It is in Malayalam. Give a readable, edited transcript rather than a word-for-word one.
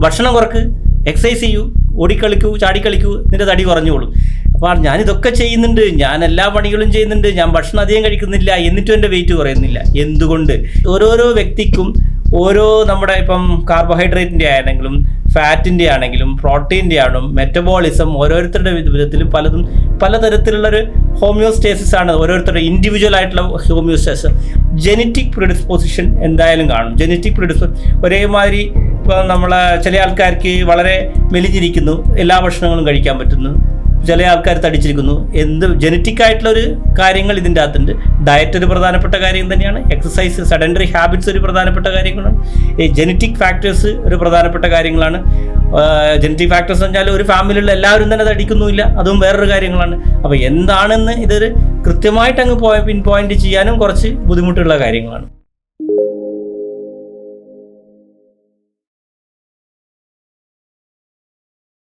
ഭക്ഷണം കുറക്ക്, എക്സസൈസ് ചെയ്യൂ, ഓടിക്കളിക്കൂ, ചാടിക്കളിക്കൂ, നിന്റെ തടി കുറഞ്ഞോളും. അപ്പോൾ ഞാനിതൊക്കെ ചെയ്യുന്നുണ്ട്, ഞാൻ എല്ലാ പണികളും ചെയ്യുന്നുണ്ട്, ഞാൻ ഭക്ഷണം അധികം കഴിക്കുന്നില്ല, എന്നിട്ടും എൻ്റെ വെയിറ്റ് കുറയുന്നില്ല. എന്തുകൊണ്ട്? ഓരോരോ വ്യക്തിക്കും ഓരോ നമ്മുടെ ഇപ്പം കാർബോഹൈഡ്രേറ്റിൻ്റെ ആണെങ്കിലും ഫാറ്റിൻ്റെ ആണെങ്കിലും പ്രോട്ടീൻ്റെ ആണെങ്കിലും മെറ്റബോളിസം ഓരോരുത്തരുടെ വിധത്തിലും പലതരത്തിലുള്ളൊരു ഹോമിയോസ്റ്റേസിസ് ആണ്, ഓരോരുത്തരുടെ ഇൻഡിവിജ്വൽ ആയിട്ടുള്ള ഹോമിയോസ്റ്റേസിസ്. ജനറ്റിക് പ്രിഡിസ്പോസിഷൻ എന്തായാലും കാണും. ജനറ്റിക് ഒരേമാതിരി ഇപ്പോൾ നമ്മളെ ചില ആൾക്കാർക്ക് വളരെ മെലിഞ്ഞിരിക്കുന്നു, എല്ലാ ഭക്ഷണങ്ങളും കഴിക്കാൻ പറ്റുന്നു, ചില ആൾക്കാർ തടിച്ചിരിക്കുന്നു. ജനറ്റിക് ആയിട്ടുള്ളൊരു കാര്യങ്ങൾ ഇതിൻ്റെ അകത്തുണ്ട്. ഡയറ്റ് ഒരു പ്രധാനപ്പെട്ട കാര്യം തന്നെയാണ്. എക്സസൈസ്, സെഡൻഡറി ഹാബിറ്റ്സ് ഒരു പ്രധാനപ്പെട്ട കാര്യങ്ങളാണ്. ഈ ജനറ്റിക് ഫാക്ടേഴ്സ് ഒരു പ്രധാനപ്പെട്ട കാര്യങ്ങളാണ്. ജനറ്റിക് ഫാക്ടേഴ്സ് എന്ന് പറഞ്ഞാൽ ഒരു ഫാമിലിയുള്ള എല്ലാവരും തന്നെ തടിക്കുന്നുമില്ല, അതും വേറൊരു കാര്യങ്ങളാണ്. അപ്പോൾ എന്താണെന്ന് ഇതൊരു കൃത്യമായിട്ട് അങ്ങ് പിൻ പോയിന്റ് ചെയ്യാനും കുറച്ച് ബുദ്ധിമുട്ടുള്ള കാര്യങ്ങളാണ്.